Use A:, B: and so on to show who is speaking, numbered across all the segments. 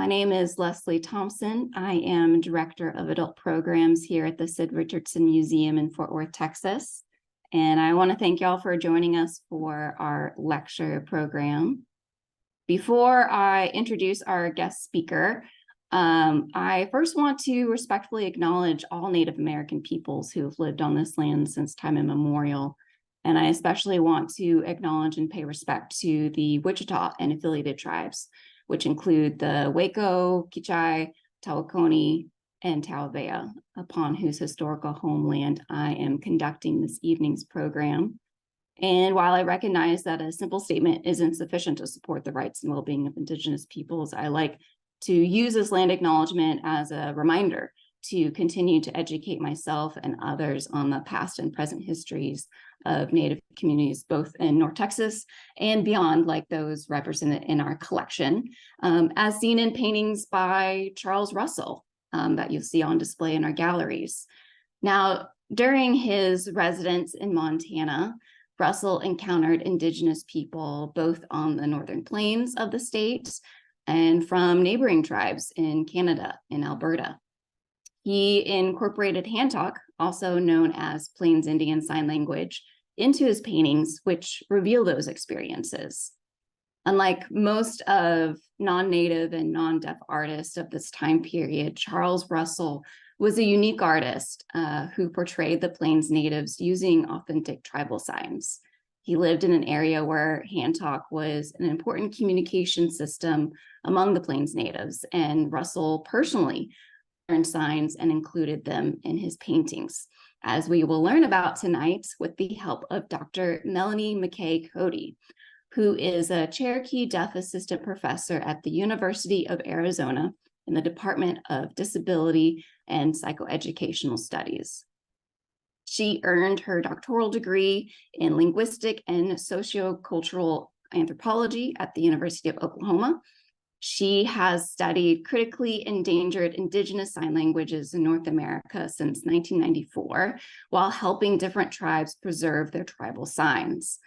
A: My name is Leslie Thompson. I am Director of Adult Programs here at the Sid Richardson Museum in Fort Worth, Texas. And I want to thank y'all for joining us for our lecture program. Before I introduce our guest speaker, I first want to respectfully acknowledge all Native American peoples who have lived on this land since time immemorial. And I especially want to acknowledge and pay respect to the Wichita and affiliated tribes, which include the Waco, Kichai, Tawakoni, and Tauvea, upon whose historical homeland I am conducting this evening's program. And while I recognize that a simple statement isn't sufficient to support the rights and well-being of Indigenous peoples, I like to use this land acknowledgement as a reminder to continue to educate myself and others on the past and present histories of Native communities, both in North Texas and beyond, like those represented in our collection, as seen in paintings by Charles Russell that you'll see on display in our galleries. Now, during his residence in Montana, Russell encountered Indigenous people both on the northern plains of the state and from neighboring tribes in Canada and Alberta. He incorporated hand talk, also known as Plains Indian Sign Language, into his paintings, which reveal those experiences. Unlike most of non-Native and non-deaf artists of this time period, Charles Russell was a unique artist who portrayed the Plains natives using authentic tribal signs. He lived in an area where hand talk was an important communication system among the Plains natives, and Russell personally learned signs and included them in his paintings, as we will learn about tonight with the help of Dr. Melanie McKay-Cody, who is a Cherokee Deaf Assistant Professor at the University of Arizona in the Department of Disability and Psychoeducational Studies. She earned her doctoral degree in linguistic and sociocultural anthropology at the University of Oklahoma. She has studied critically endangered Indigenous sign languages in North America since 1994, while helping different tribes preserve their tribal signs.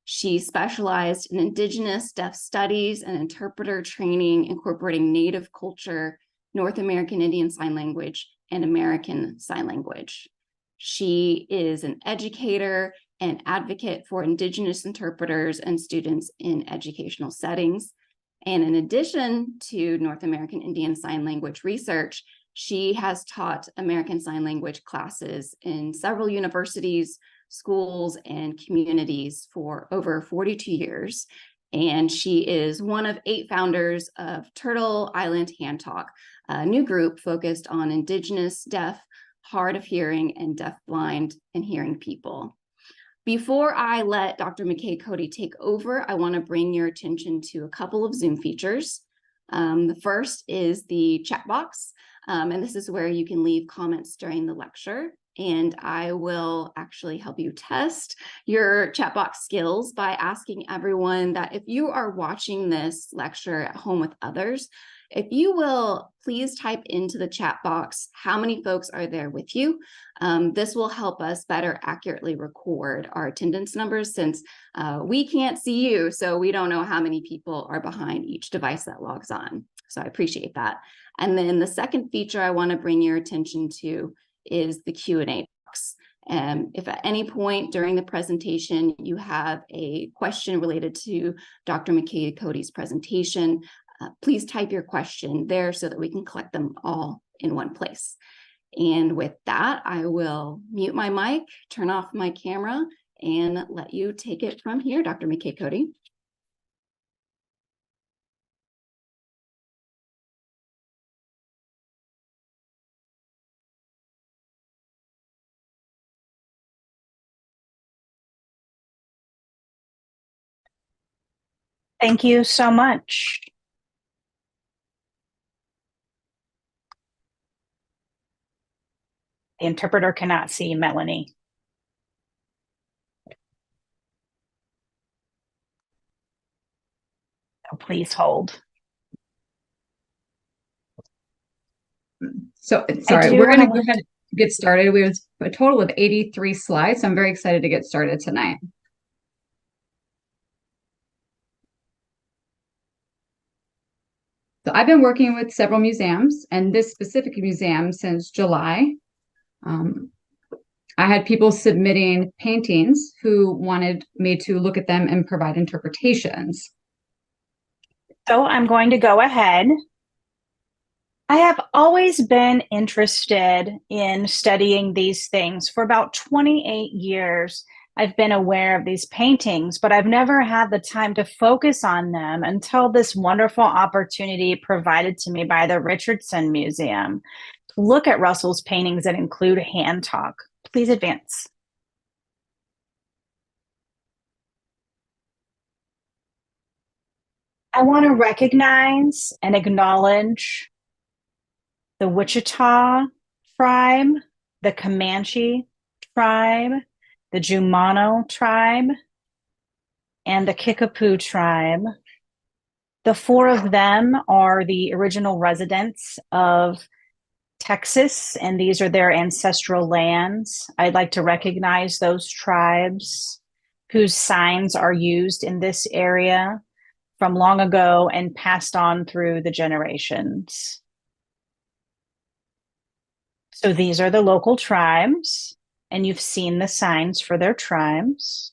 A: She specialized in Indigenous deaf studies and interpreter training, incorporating Native culture, North American Indian Sign Language, and American Sign Language. She is an educator and advocate for Indigenous interpreters and students in educational settings. And in addition to North American Indian Sign Language research, she has taught American Sign Language classes in several universities, schools, and communities for over 42 years. And she is one of 8 founders of Turtle Island Hand Talk, a new group focused on Indigenous, deaf, hard of hearing, and deaf-blind and hearing people. Before I let Dr. McKay-Cody take over, I want to bring your attention to a couple of Zoom features. The first is the chat box, and this is where you can leave comments during the lecture. And I will actually help you test your chat box skills by asking everyone that if you are watching this lecture at home with others, if you will please type into the chat box how many folks are there with you. This will help us better accurately record our attendance numbers, since we can't see you, so we don't know how many people are behind each device that logs on. So I appreciate that. And then the second feature I want to bring your attention to is the Q&A box. If at any point during the presentation you have a question related to Dr. McKay-Cody's presentation, please type your question there so that we can collect them all in one place. And with that, I will mute my mic, turn off my camera, and let you take it from here, Dr. McKay-Cody.
B: Thank you so much. The interpreter cannot see Melanie. So please hold.
C: So sorry, we're going to go ahead and get started. We have a total of 83 slides. So I'm very excited to get started tonight. So I've been working with several museums, and this specific museum since July. I had people submitting paintings who wanted me to look at them and provide interpretations.
B: So I'm going to go ahead. I have always been interested in studying these things. For about 28 years, I've been aware of these paintings, but I've never had the time to focus on them until this wonderful opportunity provided to me by the Richardson Museum. Look at Russell's paintings that include hand talk. Please advance. I want to recognize and acknowledge the Wichita tribe, the Comanche tribe, the Jumano tribe, and the Kickapoo tribe. The four of them are the original residents of Texas, and these are their ancestral lands. I'd like to recognize those tribes whose signs are used in this area from long ago and passed on through the generations. So these are the local tribes, and you've seen the signs for their tribes.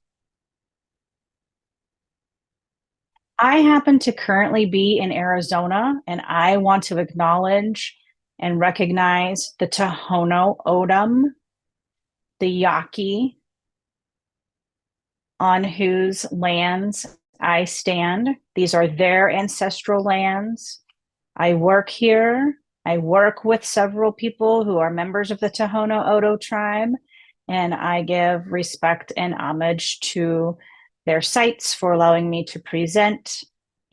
B: I happen to currently be in Arizona, and I want to acknowledge and recognize the Tohono O'odham, the Yaqui, on whose lands I stand. These are their ancestral lands. I work here. I work with several people who are members of the Tohono O'odham tribe, and I give respect and homage to their sites for allowing me to present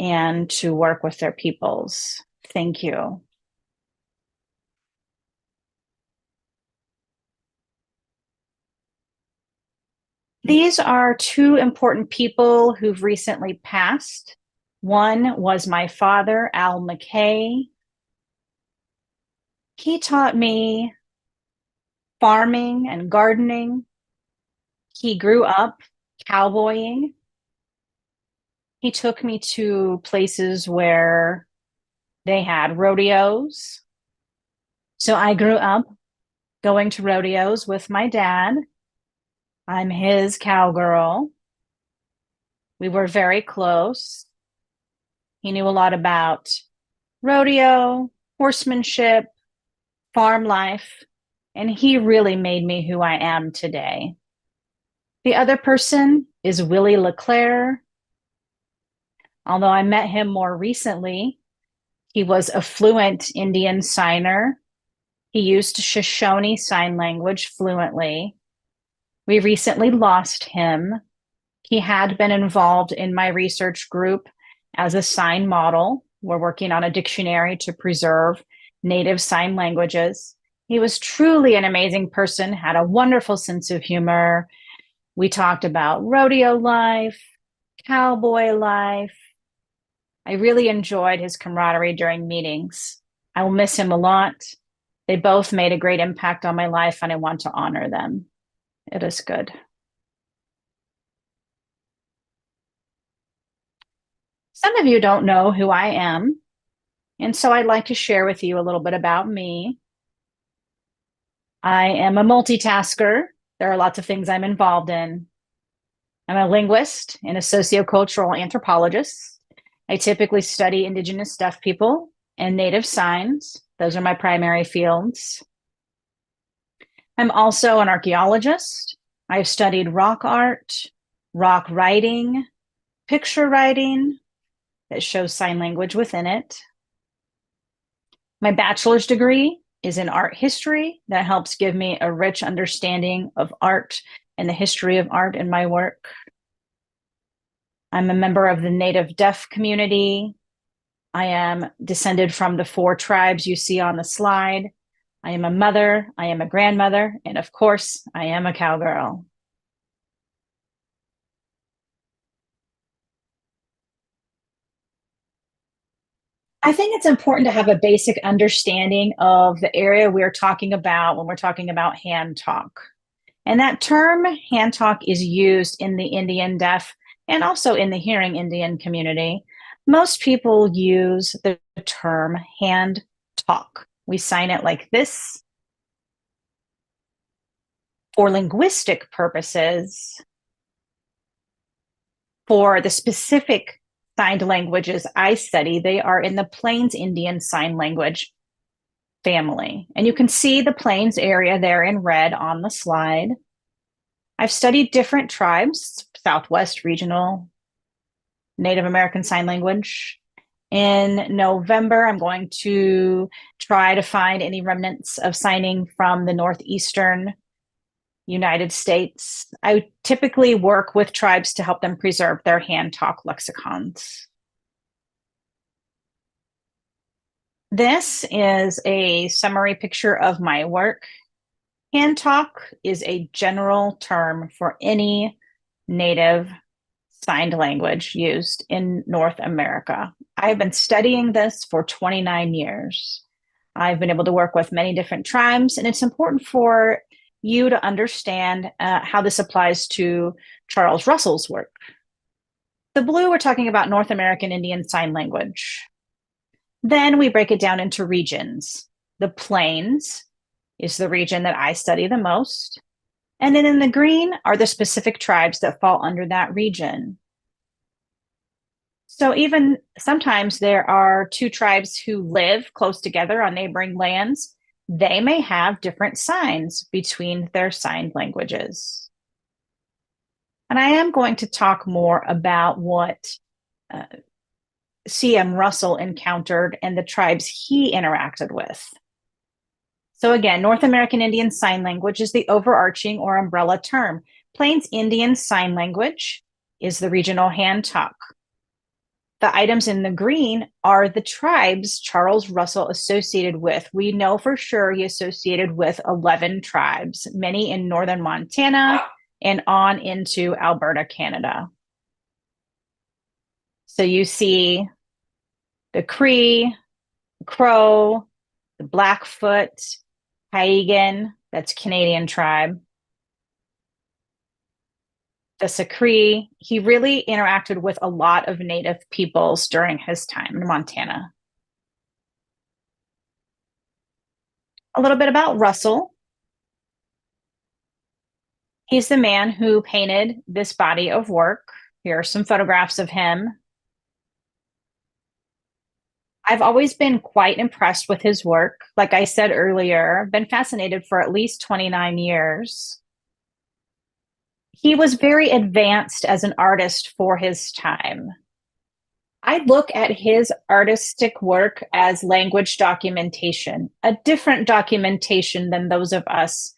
B: and to work with their peoples. Thank you. These are two important people who've recently passed. One was my father, Al McKay. He taught me farming and gardening. He grew up cowboying. He took me to places where they had rodeos. So I grew up going to rodeos with my dad. I'm his cowgirl. We were very close. He knew a lot about rodeo, horsemanship, farm life, and he really made me who I am today. The other person is Willie LeClaire. Although I met him more recently, he was a fluent Indian signer. He used Shoshone Sign Language fluently. We recently lost him. He had been involved in my research group as a sign model. We're working on a dictionary to preserve native sign languages. He was truly an amazing person, had a wonderful sense of humor. We talked about rodeo life, cowboy life. I really enjoyed his camaraderie during meetings. I will miss him a lot. They both made a great impact on my life, and I want to honor them. It is good. Some of you don't know who I am, and so I'd like to share with you a little bit about me. I am a multitasker. There are lots of things I'm involved in. I'm a linguist and a sociocultural anthropologist. I typically study Indigenous deaf people and native signs. Those are my primary fields. I'm also an archaeologist. I've studied rock art, rock writing, picture writing that shows sign language within it. My bachelor's degree is in art history that helps give me a rich understanding of art and the history of art in my work. I'm a member of the Native Deaf community. I am descended from the 4 tribes you see on the slide. I am a mother, I am a grandmother, and of course, I am a cowgirl. I think it's important to have a basic understanding of the area we're talking about when we're talking about hand talk. And that term hand talk is used in the Indian deaf and also in the hearing Indian community. Most people use the the term hand talk. We sign it like this. For linguistic purposes, for the specific signed languages I study, they are in the Plains Indian Sign Language family. And you can see the Plains area there in red on the slide. I've studied different tribes, Southwest Regional, Native American Sign Language. In November, I'm going to try to find any remnants of signing from the Northeastern United States. I typically work with tribes to help them preserve their hand talk lexicons. This is a summary picture of my work. Hand talk is a general term for any native signed language used in North America. I've been studying this for 29 years. I've been able to work with many different tribes, and it's important for you to understand how this applies to Charles Russell's work. The blue, we're talking about North American Indian Sign Language. Then we break it down into regions. The Plains is the region that I study the most. And then in the green are the specific tribes that fall under that region. So even sometimes there are two tribes who live close together on neighboring lands. They may have different signs between their signed languages. And I am going to talk more about what C.M. Russell encountered and the tribes he interacted with. So again, North American Indian Sign Language is the overarching or umbrella term. Plains Indian Sign Language is the regional hand talk. The items in the green are the tribes Charles Russell associated with. We know for sure he associated with 11 tribes, many in northern Montana and on into Alberta, Canada. So you see the Cree, the Crow, the Blackfoot, Cayugan, that's Canadian tribe. The Cree, he really interacted with a lot of Native peoples during his time in Montana. A little bit about Russell. He's the man who painted this body of work. Here are some photographs of him. I've always been quite impressed with his work. Like I said earlier, I've been fascinated for at least 29 years. He was very advanced as an artist for his time. I look at his artistic work as language documentation, a different documentation than those of us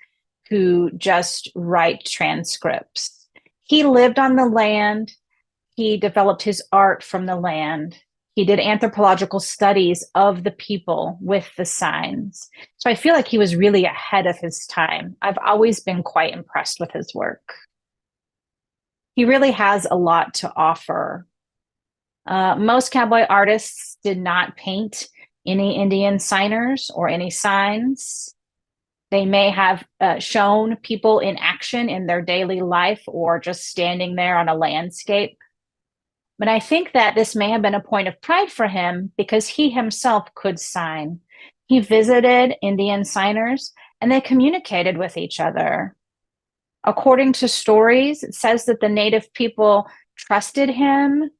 B: who just write transcripts. He lived on the land. He developed his art from the land. He did anthropological studies of the people with the signs. So I feel like he was really ahead of his time. I've always been quite impressed with his work. He really has a lot to offer. Most cowboy artists did not paint any Indian signers or any signs. They may have shown people in action in their daily life or just standing there on a landscape. But I think that this may have been a point of pride for him because he himself could sign. He visited Indian signers and they communicated with each other. According to stories, it says that the Native people trusted him,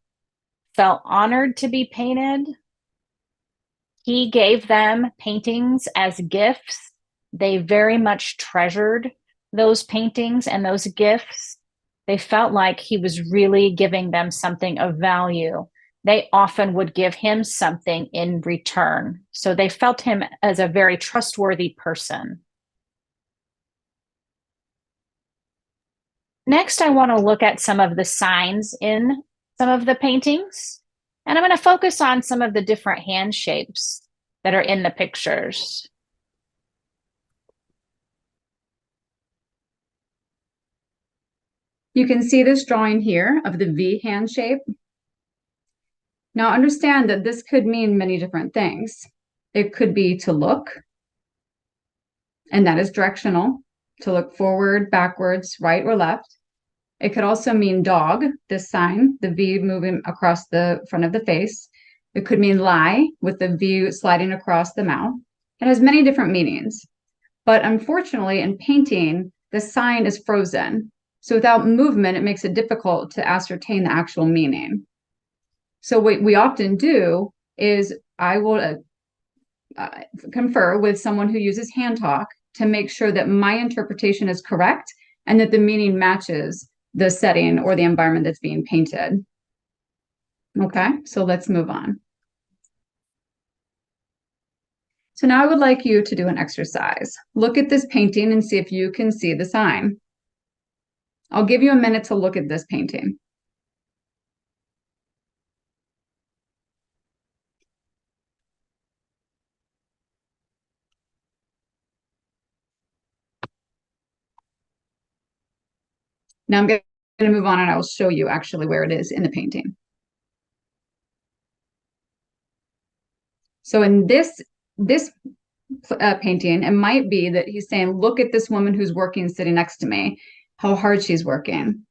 B: felt honored to be painted. He gave them paintings as gifts. They very much treasured those paintings and those gifts. They felt like he was really giving them something of value. They often would give him something in return. So they felt him as a very trustworthy person. Next, I want to look at some of the signs in some of the paintings. And I'm going to focus on some of the different hand shapes that are in the pictures.
C: You can see this drawing here of the V hand shape. Now understand that this could mean many different things. It could be to look, and that is directional, to look forward, backwards, right, or left. It could also mean dog, this sign, the V moving across the front of the face. It could mean lie with the V sliding across the mouth. It has many different meanings. But unfortunately, in painting, the sign is frozen. So without movement, it makes it difficult to ascertain the actual meaning. So what we often do is I will confer with someone who uses hand talk to make sure that my interpretation is correct and that the meaning matches the setting or the environment that's being painted. Okay, so let's move on. So now I would like you to do an exercise. Look at this painting and see if you can see the sign. I'll give you a minute to look at this painting. Now I'm going to move on and I will show you actually where it is in the painting. So in this painting, it might be that he's saying, look at this woman who's working sitting next to me, how hard she's working.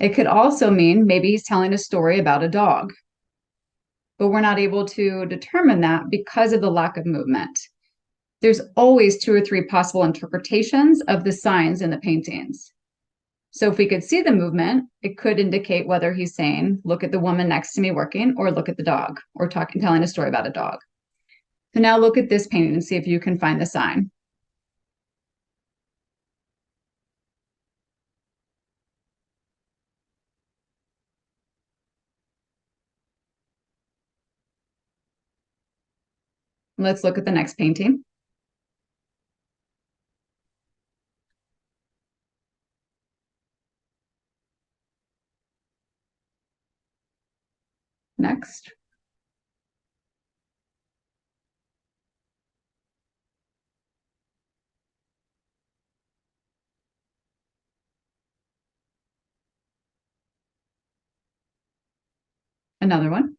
C: It could also mean maybe he's telling a story about a dog, but we're not able to determine that because of the lack of movement. There's always 2 or 3 possible interpretations of the signs in the paintings. So if we could see the movement, it could indicate whether he's saying, look at the woman next to me working, or look at the dog, or telling a story about a dog. So now look at this painting and see if you can find the sign. Let's look at the next painting. Next. Another one.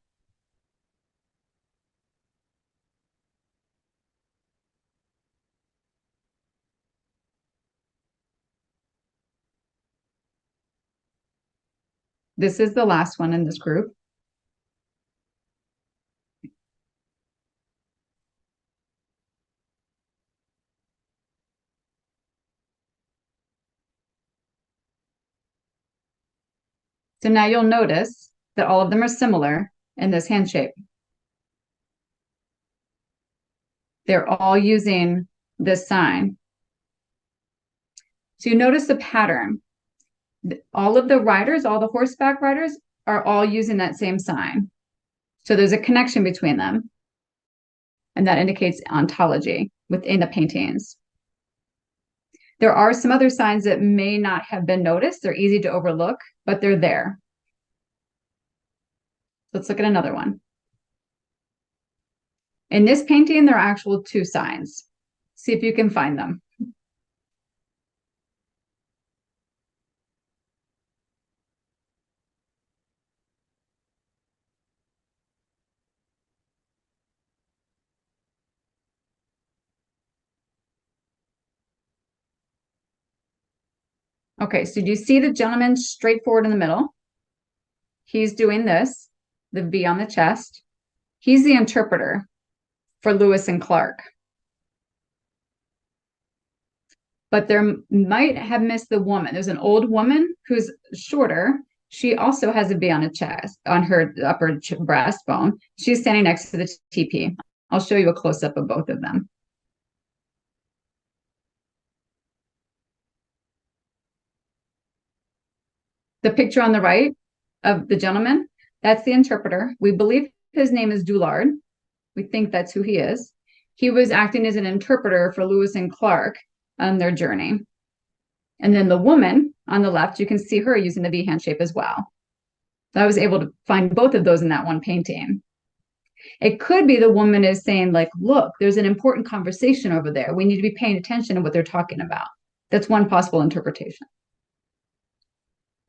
C: This is the last one in this group. So now you'll notice that all of them are similar in this hand shape. They're all using this sign. So you notice the pattern. All of the riders, all the horseback riders, are all using that same sign. So there's a connection between them. And that indicates ontology within the paintings. There are some other signs that may not have been noticed. They're easy to overlook, but they're there. Let's look at another one. In this painting, there are actual 2 signs. See if you can find them. Okay, so do you see the gentleman straight forward in the middle? He's doing this, the V on the chest. He's the interpreter for Lewis and Clark. But there might have missed the woman. There's an old woman who's shorter. She also has a V on her chest, on her upper breastbone. She's standing next to the TP. I'll show you a close-up of both of them. The picture on the right of the gentleman, that's the interpreter. We believe his name is Doulard. We think that's who he is. He was acting as an interpreter for Lewis and Clark on their journey. And then the woman on the left, you can see her using the V hand shape as well. So I was able to find both of those in that one painting. It could be the woman is saying, like, look, there's an important conversation over there. We need to be paying attention to what they're talking about. That's one possible interpretation.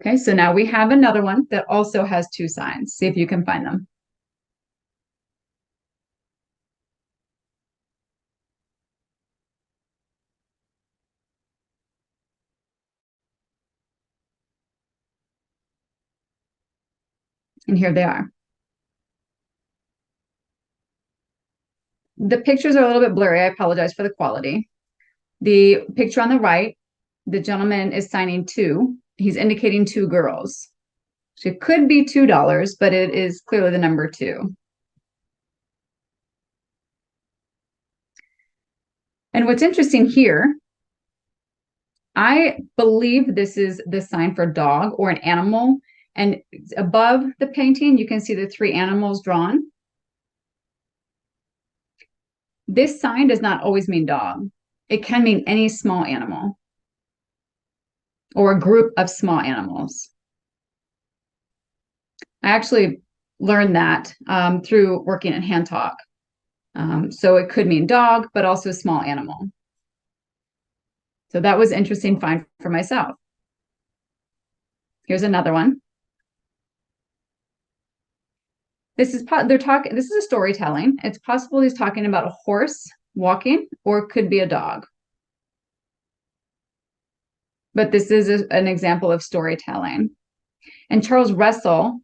C: Okay, so now we have another one that also has 2 signs. See if you can find them. And here they are. the pictures are a little bit blurry. I apologize for the quality. The picture on the right, the gentleman is signing two. He's indicating two girls. So it could be $2, but it is clearly the number 2. And what's interesting here, I believe this is the sign for dog or an animal. And above the painting, you can see the 3 animals drawn. This sign does not always mean dog. It can mean any small animal or a group of small animals. I actually learned that through working at Hand Talk. So it could mean dog, but also small animal. So that was interesting find for myself. Here's another one. This is a storytelling. It's possible he's talking about a horse walking, or it could be a dog. But this is an example of storytelling. And Charles Russell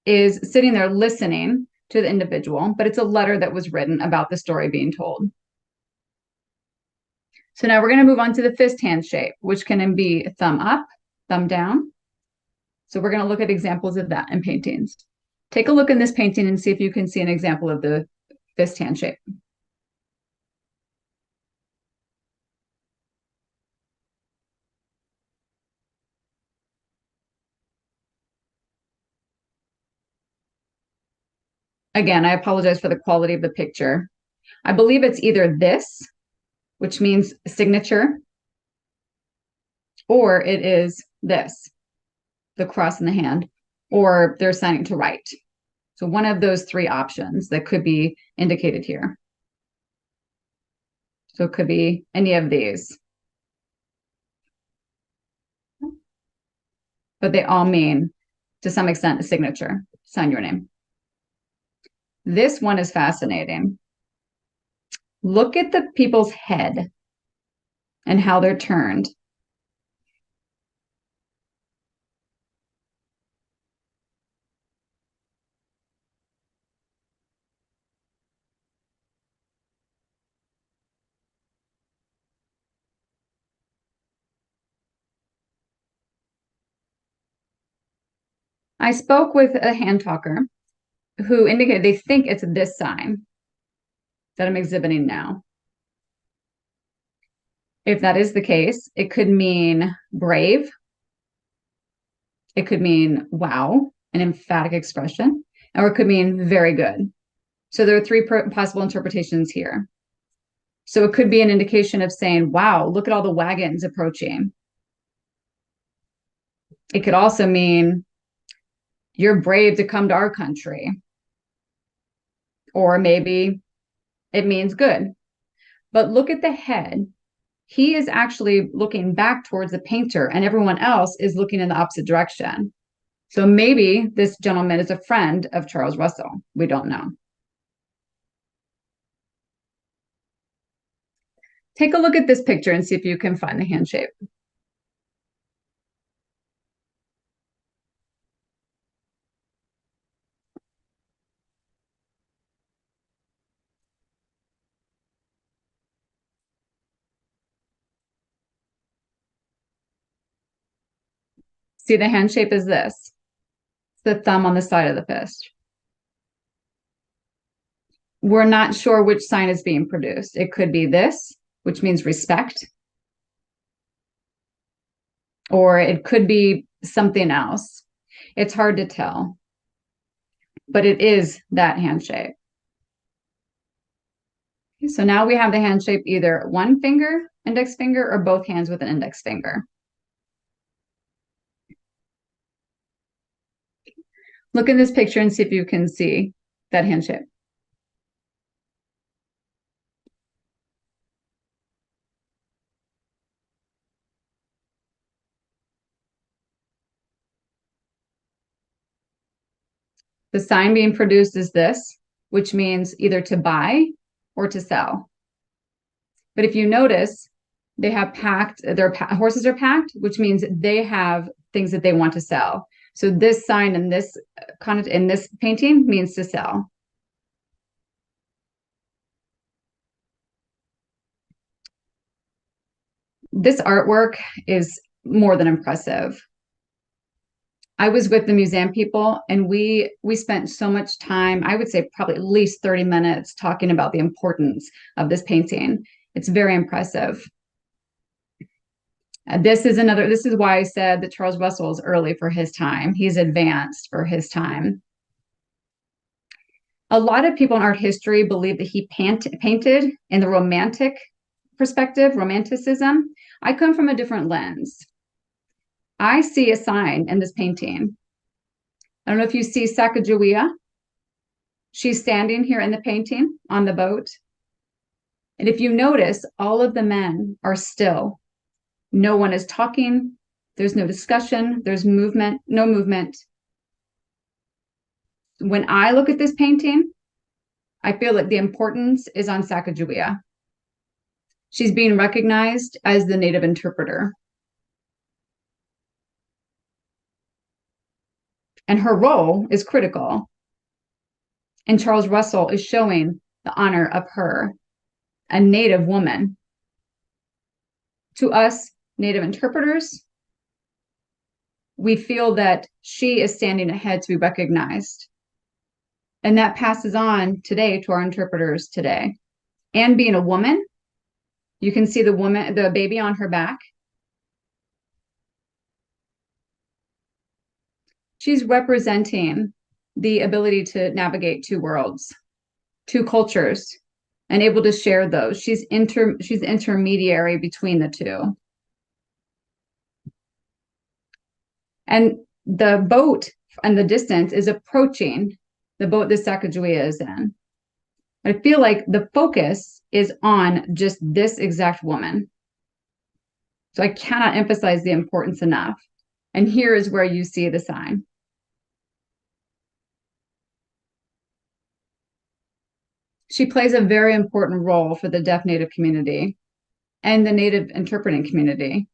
C: is sitting there listening to the individual, but it's a letter that was written about the story being told. So now we're going to move on to the fist hand shape, which can be thumb up, thumb down. So we're going to look at examples of that in paintings. Take a look in this painting and see if you can see an example of the fist hand shape. Again, I apologize for the quality of the picture. I believe it's either this, which means signature, or it is this, the cross in the hand, or they're signing to write. So one of those 3 options that could be indicated here. So it could be any of these. But they all mean, to some extent, a signature. Sign your name. This one is fascinating. Look at the people's head and how they're turned. I spoke with a hand talker who indicated they think it's this sign that I'm exhibiting now. If that is the case, it could mean brave. It could mean wow, an emphatic expression, or it could mean very good. So there are 3 possible interpretations here. So it could be an indication of saying, wow, look at all the wagons approaching. It could also mean you're brave to come to our country. Or maybe it means good. But look at the head. He is actually looking back towards the painter, and everyone else is looking in the opposite direction. So maybe this gentleman is a friend of Charles Russell. We don't know. Take a look at this picture and see if you can find the hand shape. See, the hand shape is this. The thumb on the side of the fist. We're not sure which sign is being produced. It could be this, which means respect. Or it could be something else. It's hard to tell. But it is that hand shape. So now we have the hand shape either one finger, index finger, or both hands with an index finger. Look in this picture and see if you can see that hand shape. The sign being produced is this, which means either to buy or to sell. But if you notice, they have packed, their horses are packed, which means they have things that they want to sell. So this sign in this painting means to sell. This artwork is more than impressive. I was with the museum people and we spent so much time, I would say probably at least 30 minutes talking about the importance of this painting. It's very impressive. This is why I said that Charles Russell is early for his time. He's advanced for his time. A lot of people in art history believe that he painted in the romantic perspective, romanticism. I come from a different lens. I see a sign in this painting. I don't know if you see Sacagawea. She's standing here in the painting on the boat. And if you notice, all of the men are still. No one is talking. There's no discussion. There's movement, no movement. When I look at this painting, I feel like the importance is on Sacagawea. She's being recognized as the native interpreter. And her role is critical. And Charles Russell is showing the honor of her, a native woman. To us, native interpreters, we feel that she is standing ahead to be recognized. And that passes on today to our interpreters today. And being a woman, you can see the baby on her back. She's representing the ability to navigate two worlds, two cultures, and able to share those. She's intermediary between the two. And the boat in the distance is approaching the boat that Sacagawea is in. I feel like the focus is on just this exact woman. So I cannot emphasize the importance enough. And here is where you see the sign. She plays a very important role for the deaf Native community and the Native interpreting community.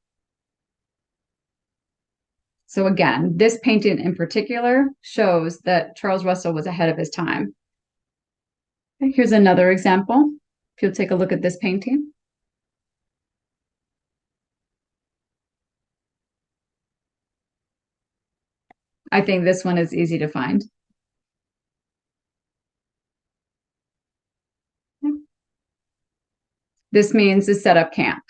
C: So again, this painting in particular shows that Charles Russell was ahead of his time. Here's another example. If you'll take a look at this painting. I think this one is easy to find. This means to set up camp.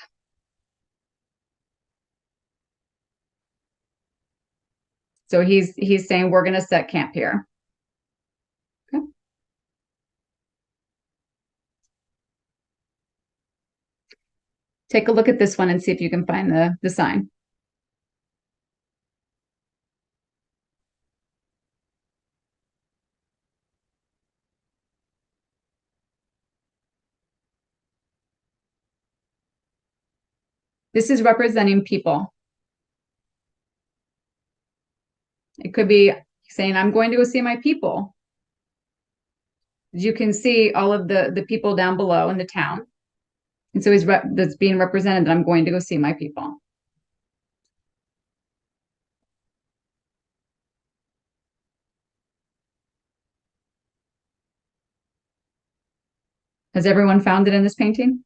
C: So he's saying we're going to set camp here. Okay. Take a look at this one and see if you can find the sign. This is representing people. It could be saying, I'm going to go see my people. You can see all of the people down below in the town. And so that's being represented that I'm going to go see my people. Has everyone found it in this painting?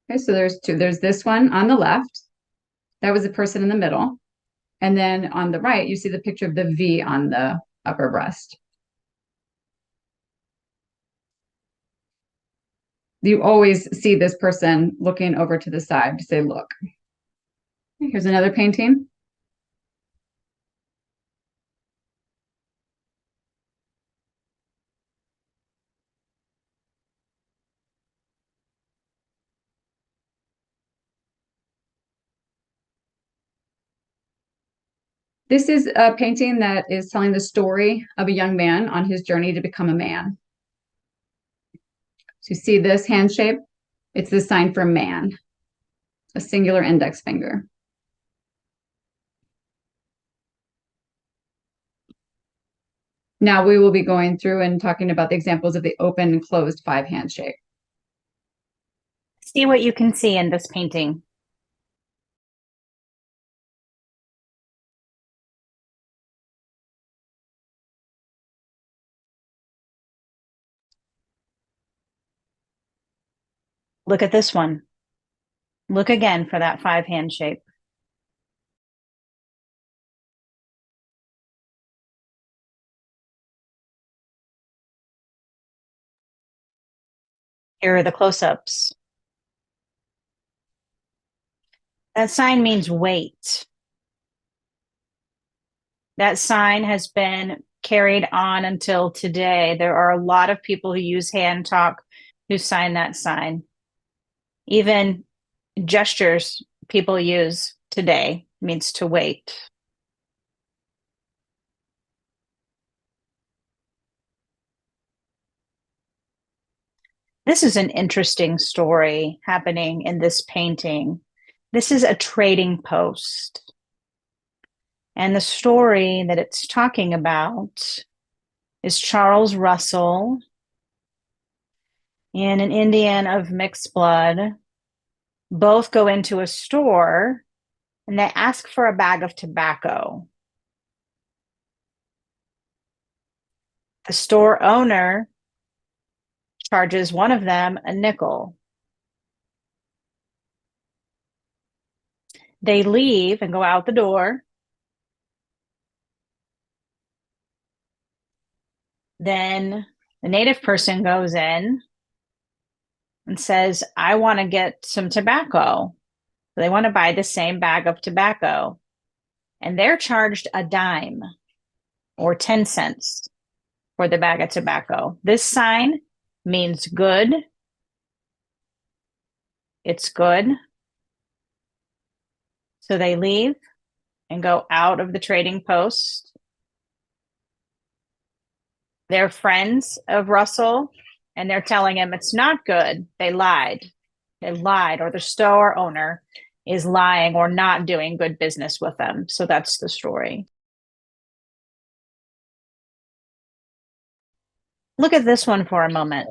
C: Okay, so there's this one on the left. That was the person in the middle. And then on the right, you see the picture of the V on the upper breast. You always see this person looking over to the side to say, look. Here's another painting. This is a painting that is telling the story of a young man on his journey to become a man. So you see this hand shape? It's the sign for man, a singular index finger. Now we will be going through and talking about the examples of the open and closed 5 hand shape.
B: See what you can see in this painting. Look at this one. Look again for that 5 hand shape. Here are the close-ups. That sign means wait. That sign has been carried on until today. There are a lot of people who use hand talk who sign that sign. Even gestures people use today means to wait. This is an interesting story happening in this painting. This is a trading post. And the story that it's talking about is Charles Russell and an Indian of mixed blood both go into a store and they ask for a bag of tobacco. The store owner charges one of them a nickel. They leave and go out the door. Then the native person goes in and says, I want to get some tobacco. They want to buy the same bag of tobacco. And they're charged a dime or 10 cents for the bag of tobacco. This sign means good. It's good. So they leave and go out of the trading post. They're friends of Russell and they're telling him it's not good. They lied. They lied, or the store owner is lying or not doing good business with them. So that's the story. Look at this one for a moment.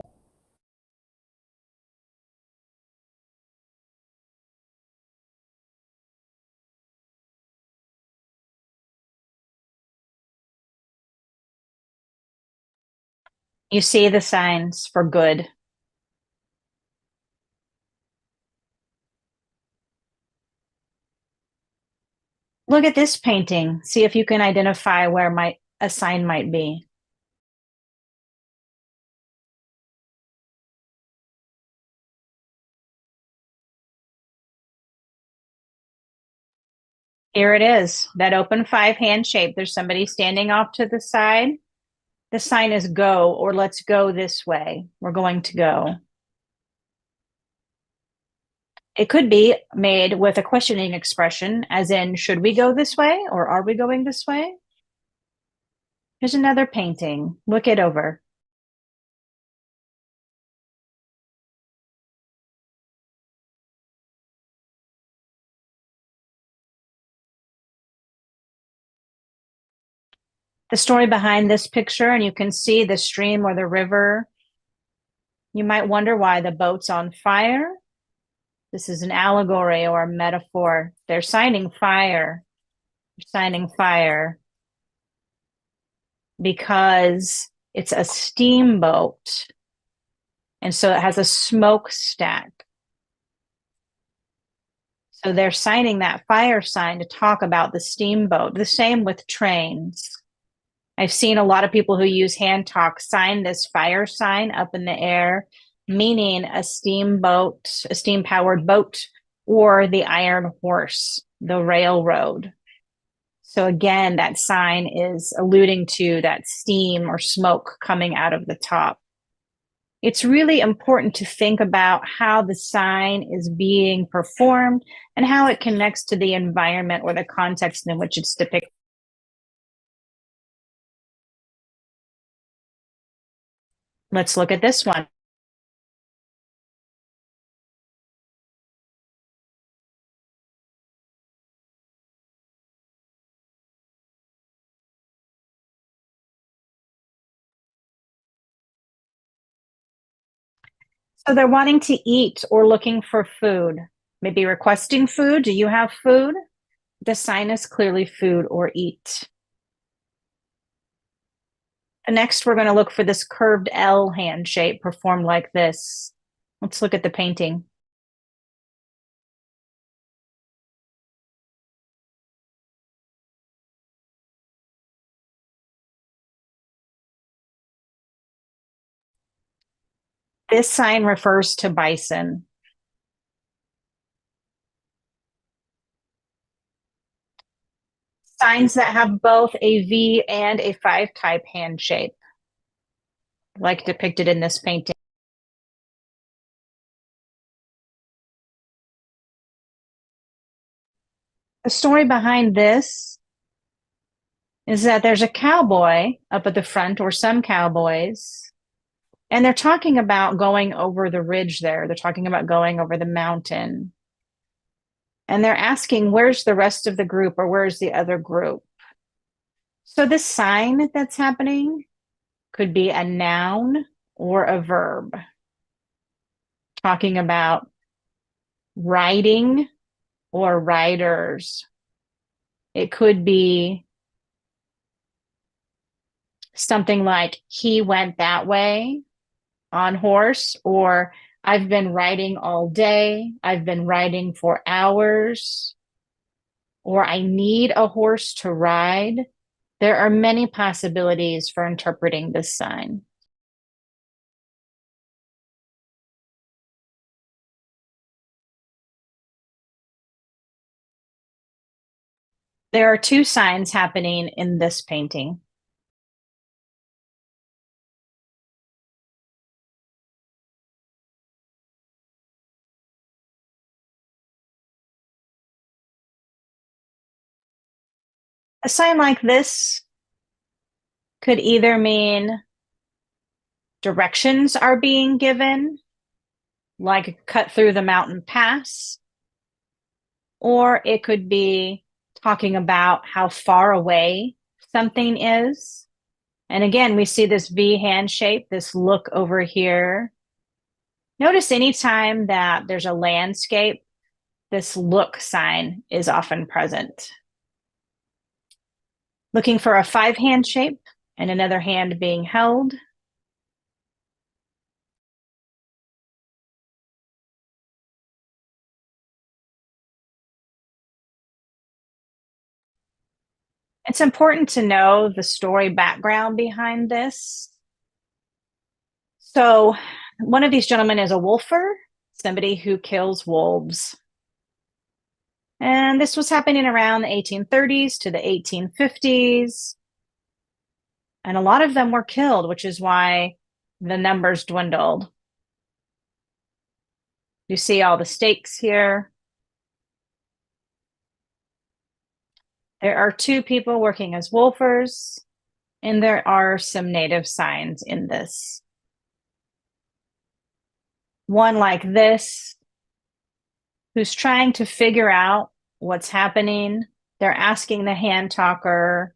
B: You see the signs for good. Look at this painting. See if you can identify where a sign might be. Here it is, that open 5 hand shape. There's somebody standing off to the side. The sign is go, or let's go this way. We're going to go. It could be made with a questioning expression, as in, should we go this way, or are we going this way? Here's another painting. Look it over. The story behind this picture, and you can see the stream or the river. You might wonder why the boat's on fire. This is an allegory or a metaphor. They're signing fire. They're signing fire because it's a steamboat. And so it has a smokestack. So they're signing that fire sign to talk about the steamboat. The same with trains. I've seen a lot of people who use hand talk sign this fire sign up in the air, meaning a steamboat, a steam-powered boat, or the iron horse, the railroad. So again, that sign is alluding to that steam or smoke coming out of the top. It's really important to think about how the sign is being performed and how it connects to the environment or the context in which it's depicted. Let's look at this one. So they're wanting to eat or looking for food, maybe requesting food. Do you have food? The sign is clearly food or eat. And next, we're going to look for this curved L hand shape performed like this. Let's look at the painting. This sign refers to bison. Signs that have both a V and a 5 type hand shape, like depicted in this painting. The story behind this is that there's a cowboy up at the front, or some cowboys, and they're talking about going over the ridge there. They're talking about going over the mountain. And they're asking, where's the rest of the group, or where's the other group? So this sign that's happening could be a noun or a verb, talking about riding or riders. It could be something like, he went that way on horse, or I've been riding all day, I've been riding for hours, or I need a horse to ride. There are many possibilities for interpreting this sign. There are 2 signs happening in this painting. A sign like this could either mean directions are being given, like cut through the mountain pass, or it could be talking about how far away something is. And again, we see this V hand shape, this look over here. Notice anytime that there's a landscape, this look sign is often present. Looking for a 5 hand shape and another hand being held. It's important to know the story background behind this. So one of these gentlemen is a wolfer, somebody who kills wolves. And this was happening around the 1830s to the 1850s. And a lot of them were killed, which is why the numbers dwindled. You see all the stakes here. There are 2 people working as wolfers, and there are some native signs in this. One like this, who's trying to figure out what's happening. They're asking the hand talker,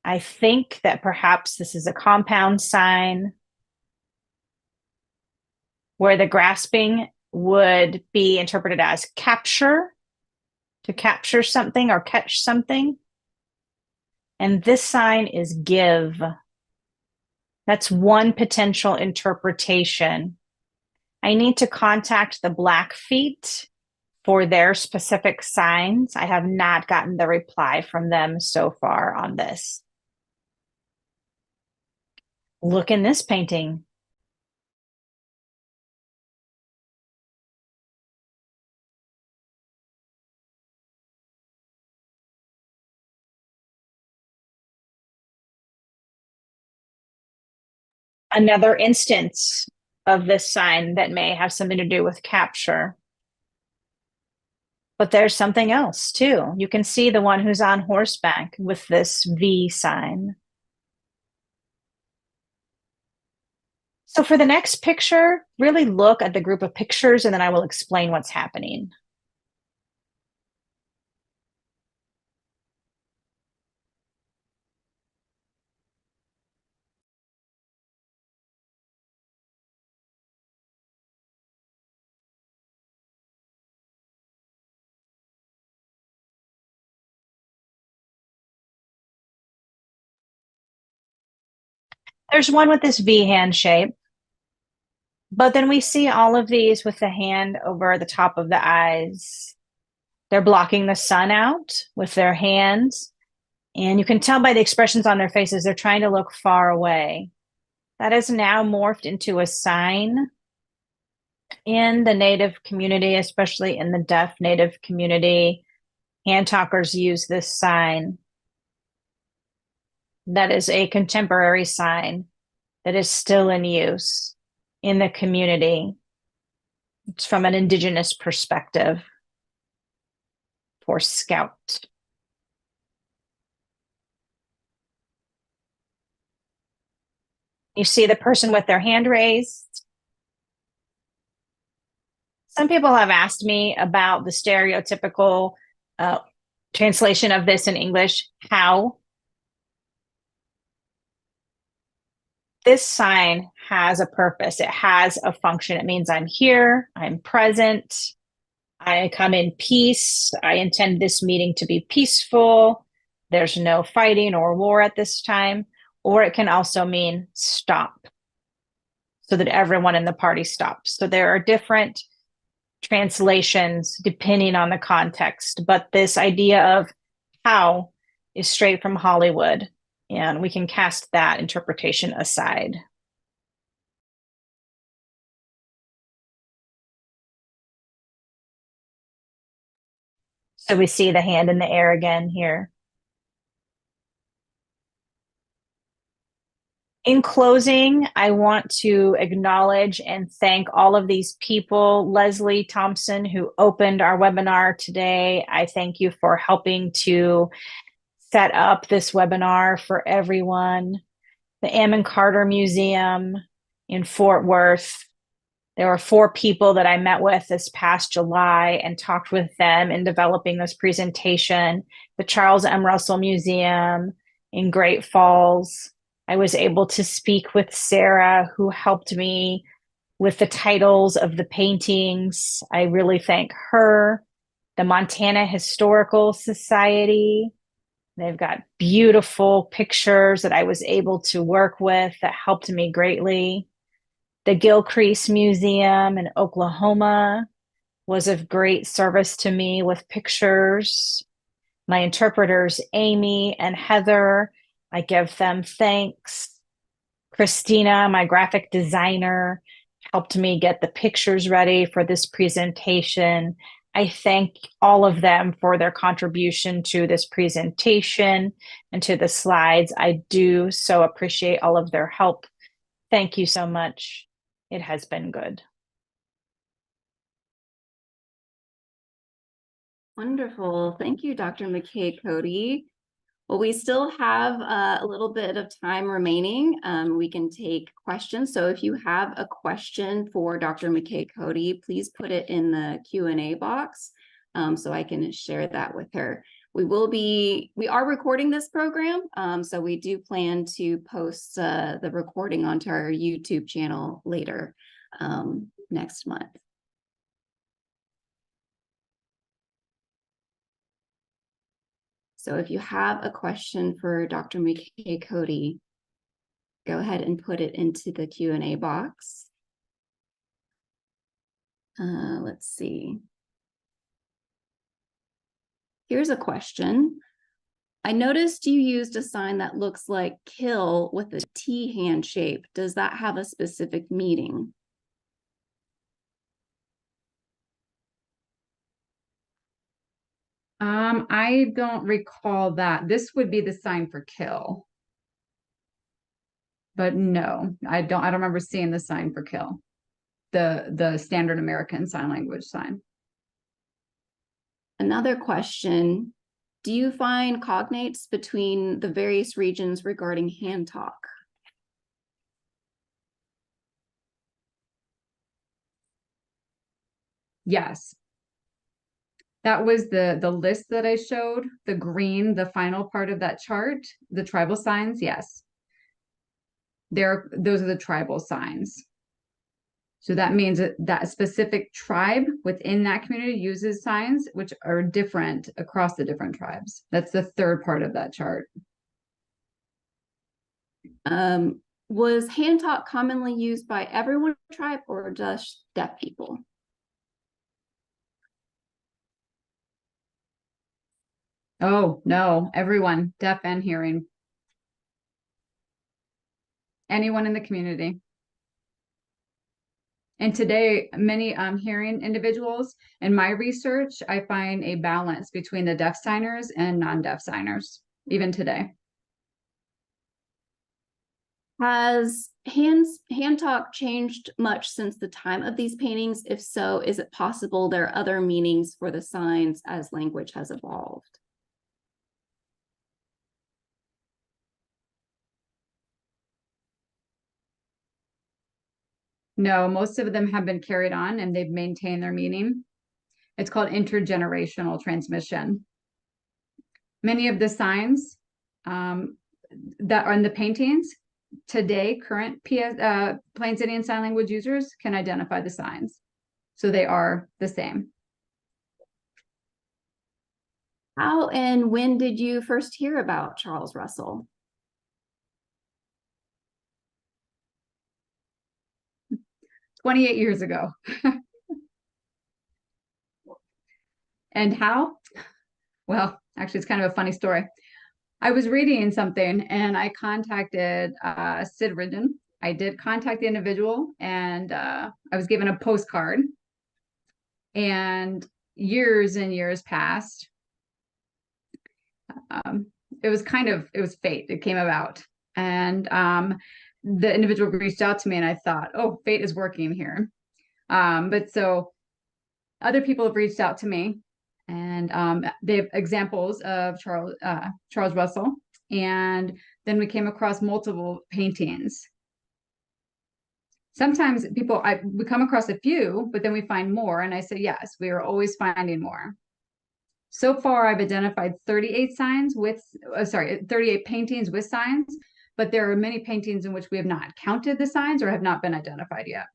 B: I think that perhaps this is a compound sign, where the grasping would be interpreted as capture, to capture something or catch something. And this sign is give. That's one potential interpretation. I need to contact the Blackfeet for their specific signs. I have not gotten the reply from them so far on this. Look in this painting. Another instance of this sign that may have something to do with capture. But there's something else too. You can see the one who's on horseback with this V sign. So for the next picture, really look at the group of pictures and then I will explain what's happening. There's one with this V hand shape, but then we see all of these with the hand over the top of the eyes. They're blocking the sun out with their hands. And you can tell by the expressions on their faces, they're trying to look far away. That is now morphed into a sign in the Native community, especially in the deaf Native community. Hand talkers use this sign. That is a contemporary sign that is still in use in the community. It's from an Indigenous perspective for Scout. You see the person with their hand raised. Some people have asked me about the stereotypical translation of this in English, how. This sign has a purpose. It has a function. It means I'm here, I'm present, I come in peace. I intend this meeting to be peaceful. There's no fighting or war at this time. Or it can also mean stop, so that everyone in the party stops. So there are different translations depending on the context, but this idea of how is straight from Hollywood, and we can cast that interpretation aside. So we see the hand in the air again here. In closing, I want to acknowledge and thank all of these people. Leslie Thompson, who opened our webinar today, I thank you for helping to set up this webinar for everyone. The Ammon Carter Museum in Fort Worth. There were 4 people that I met with this past July and talked with them in developing this presentation. The Charles M. Russell Museum in Great Falls. I was able to speak with Sarah, who helped me with the titles of the paintings. I really thank her. The Montana Historical Society. They've got beautiful pictures that I was able to work with that helped me greatly. The Gilcrease Museum in Oklahoma was of great service to me with pictures. My interpreters, Amy and Heather, I give them thanks. Christina, my graphic designer, helped me get the pictures ready for this presentation. I thank all of them for their contribution to this presentation and to the slides. I do so appreciate all of their help. Thank you so much. It has been good.
A: Wonderful. Thank you, Dr. McKay-Cody. Well, we still have a little bit of time remaining. We can take questions. So if you have a question for Dr. McKay-Cody, please put it in the Q&A box so I can share that with her. We are recording this program, so we do plan to post the recording onto our YouTube channel later next month. So if you have a question for Dr. McKay-Cody, go ahead and put it into the Q&A box. Let's see. Here's a question. I noticed you used a sign that looks like kill with a T hand shape. Does that have a specific meaning?
C: I don't recall that. This would be the sign for kill. But no, I don't remember seeing the sign for kill. The standard American Sign Language sign.
A: Another question. Do you find cognates between the various regions regarding hand talk?
C: Yes. That was the list that I showed, the green, the final part of that chart, the tribal signs, yes. Those are the tribal signs. So that means that specific tribe within that community uses signs which are different across the different tribes. That's the third part of that chart.
A: Was hand talk commonly used by everyone in the tribe or just deaf people?
C: Oh, no, everyone, deaf and hearing. anyone in the community. And today, many hearing individuals, in my research, I find a balance between the deaf signers and non-deaf signers, even today.
A: Has hand talk changed much since the time of these paintings? If so, is it possible there are other meanings for the signs as language has evolved?
C: No, most of them have been carried on and they've maintained their meaning. It's called intergenerational transmission. Many of the signs that are in the paintings today, current Plains Indian Sign Language users can identify the signs. So they are the same.
A: How and when did you first hear about Charles Russell?
C: "28 years ago." And how? Well, actually, it's kind of a funny story. I was reading something and I contacted Sid Richardson. I did contact the individual and I was given a postcard. And years and years passed. It was fate. It came about. And the individual reached out to me and I thought, oh, fate is working here. But so other people have reached out to me and they have examples of Charles Russell. And then we came across multiple paintings. Sometimes we come across a few, but then we find more. And I say, yes, we are always finding more. So far, I've identified 38 paintings with signs, but there are many paintings in which we have not counted the signs or have not been identified yet.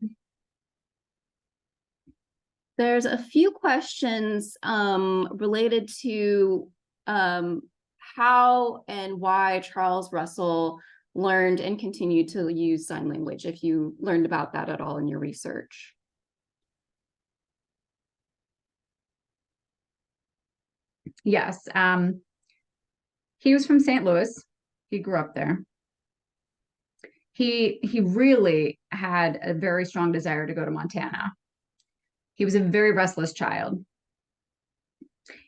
A: There's a few questions related to how and why Charles Russell learned and continued to use sign language, if you learned about that at all in your research.
C: Yes. He was from St. Louis. He grew up there. He really had a very strong desire to go to Montana. He was a very restless child.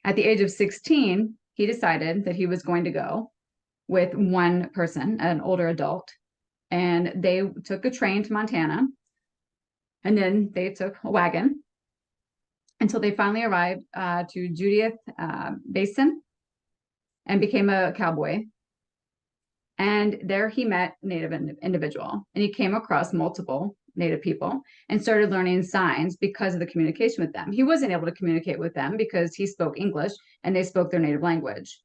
C: At the age of 16, he decided that he was going to go with one person, an older adult, and they took a train to Montana, and then they took a wagon until they finally arrived to Judith Basin and became a cowboy. And there he met Native individual, and he came across multiple Native people and started learning signs because of the communication with them. He wasn't able to communicate with them because he spoke English and they spoke their native language.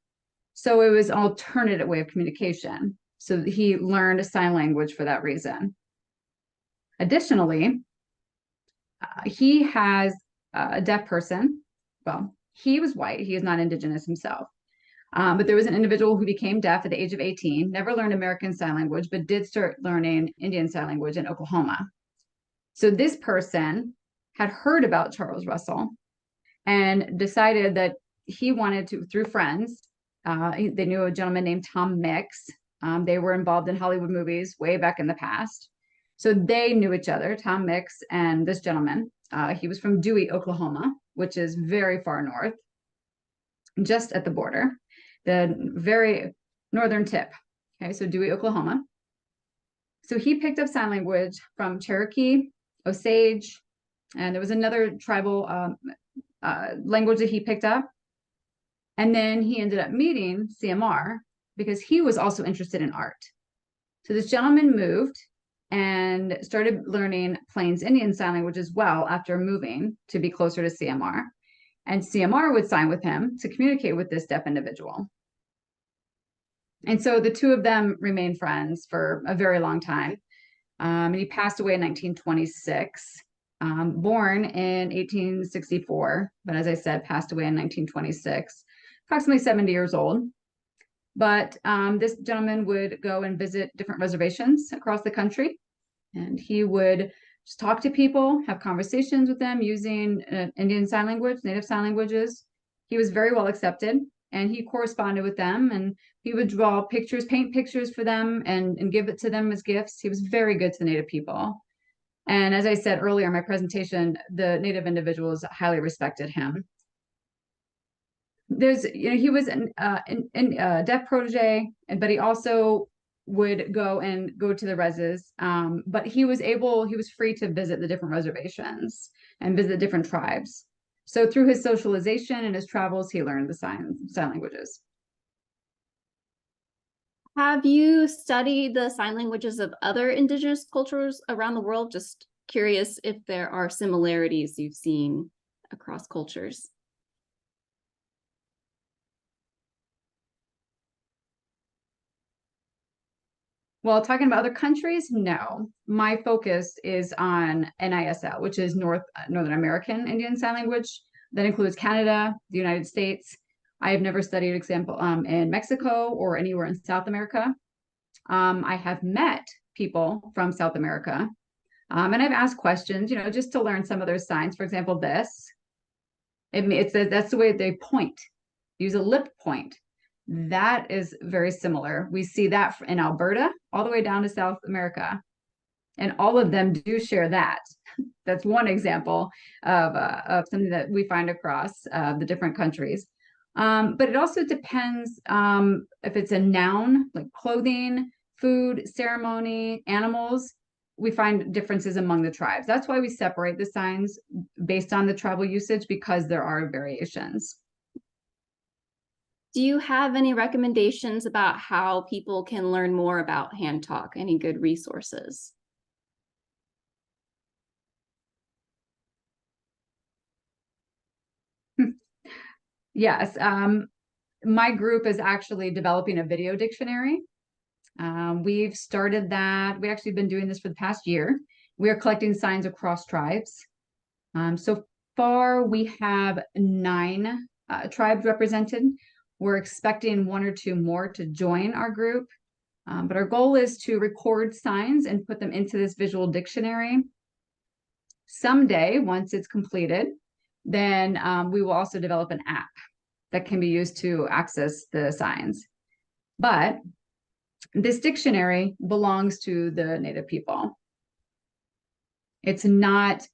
C: So it was an alternative way of communication. So he learned sign language for that reason. Additionally, he has a deaf person. Well, he was white. He is not Indigenous himself. But there was an individual who became deaf at the age of 18, never learned American Sign Language, but did start learning Indian Sign Language in Oklahoma. So this person had heard about Charles Russell and decided that he wanted to, through friends, they knew a gentleman named Tom Mix. They were involved in Hollywood movies way back in the past. So they knew each other, Tom Mix and this gentleman. He was from Dewey, Oklahoma, which is very far north, just at the border, the very northern tip. Okay, so Dewey, Oklahoma. So he picked up sign language from Cherokee, Osage, and there was another tribal language that he picked up. And then he ended up meeting CMR because he was also interested in art. So this gentleman moved and started learning Plains Indian Sign Language as well after moving to be closer to CMR. And CMR would sign with him to communicate with this deaf individual. And so the two of them remained friends for a very long time. And he passed away in 1926, born in 1864, but as I said, passed away in 1926, approximately 70 years old. But this gentleman would go and visit different reservations across the country, and he would just talk to people, have conversations with them using Indian Sign Language, Native Sign Languages. He was very well accepted, and he corresponded with them, and he would draw pictures, paint pictures for them, and give it to them as gifts. He was very good to the Native people. And as I said earlier in my presentation, the Native individuals highly respected him. He was a deaf protege, but he also would go to the reses. But he was free to visit the different reservations and visit different tribes. So through his socialization and his travels, he learned the sign languages.
A: Have you studied the sign languages of other Indigenous cultures around the world? Just curious if there are similarities you've seen across cultures.
C: Well, talking about other countries, no. My focus is on NISL, which is Northern American Indian Sign Language. That includes Canada, the United States. I have never studied, example, in Mexico or anywhere in South America. I have met people from South America, and I've asked questions, just to learn some of their signs. For example, that's the way they point. Use a lip point. That is very similar. We see that in Alberta all the way down to South America, and all of them do share that. That's one example of something that we find across the different countries. But it also depends if it's a noun, like clothing, food, ceremony, animals. We find differences among the tribes. That's why we separate the signs based on the tribal usage, because there are variations.
A: Do you have any recommendations about how people can learn more about hand talk? Any good resources?
C: Yes. My group is actually developing a video dictionary. We've started that. We've actually been doing this for the past year. We are collecting signs across tribes. So far, we have 9 tribes represented. We're expecting 1 or 2 more to join our group. But our goal is to record signs and put them into this visual dictionary. Someday, once it's completed, then we will also develop an app that can be used to access the signs. But this dictionary belongs to the Native people. It's not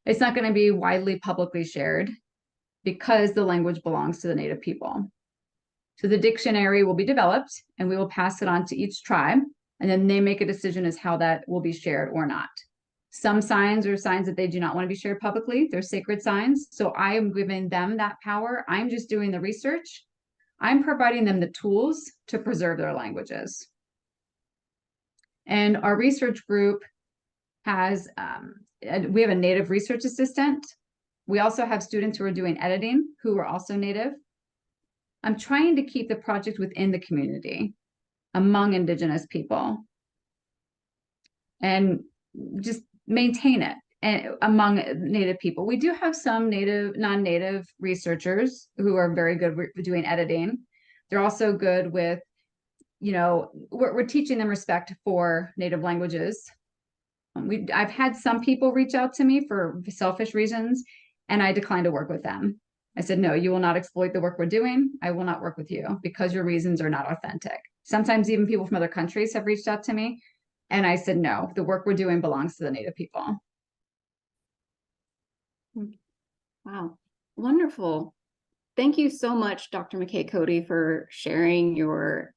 C: going to be widely publicly shared because the language belongs to the Native people. So the dictionary will be developed, and we will pass it on to each tribe, and then they make a decision as how that will be shared or not. Some signs are signs that they do not want to be shared publicly. They're sacred signs. So I am giving them that power. I'm just doing the research. I'm providing them the tools to preserve their languages. And our research group has, we have a Native research assistant. We also have students who are doing editing who are also Native. I'm trying to keep the project within the community, among Indigenous people, and just maintain it among Native people. We do have some non-Native researchers who are very good with doing editing. They're also good with, we're teaching them respect for Native languages. I've had some people reach out to me for selfish reasons, and I declined to work with them. I said, no, you will not exploit the work we're doing. I will not work with you because your reasons are not authentic. Sometimes even people from other countries have reached out to me, and I said, no, the work we're doing belongs to the Native people.
A: Wow, wonderful. Thank you so much, Dr. McKay-Cody, for sharing your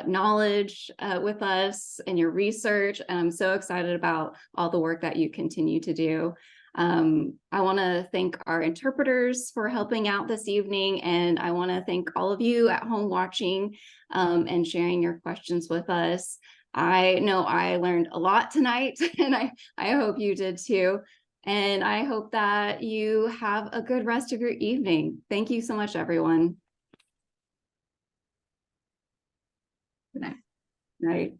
A: knowledge with us and your research. And I'm so excited about all the work that you continue to do. I want to thank our interpreters for helping out this evening, and I want to thank all of you at home watching and sharing your questions with us. I know I learned a lot tonight, and I hope you did too. And I hope that you have a good rest of your evening. Thank you so much, everyone.
C: Good night.
A: Night.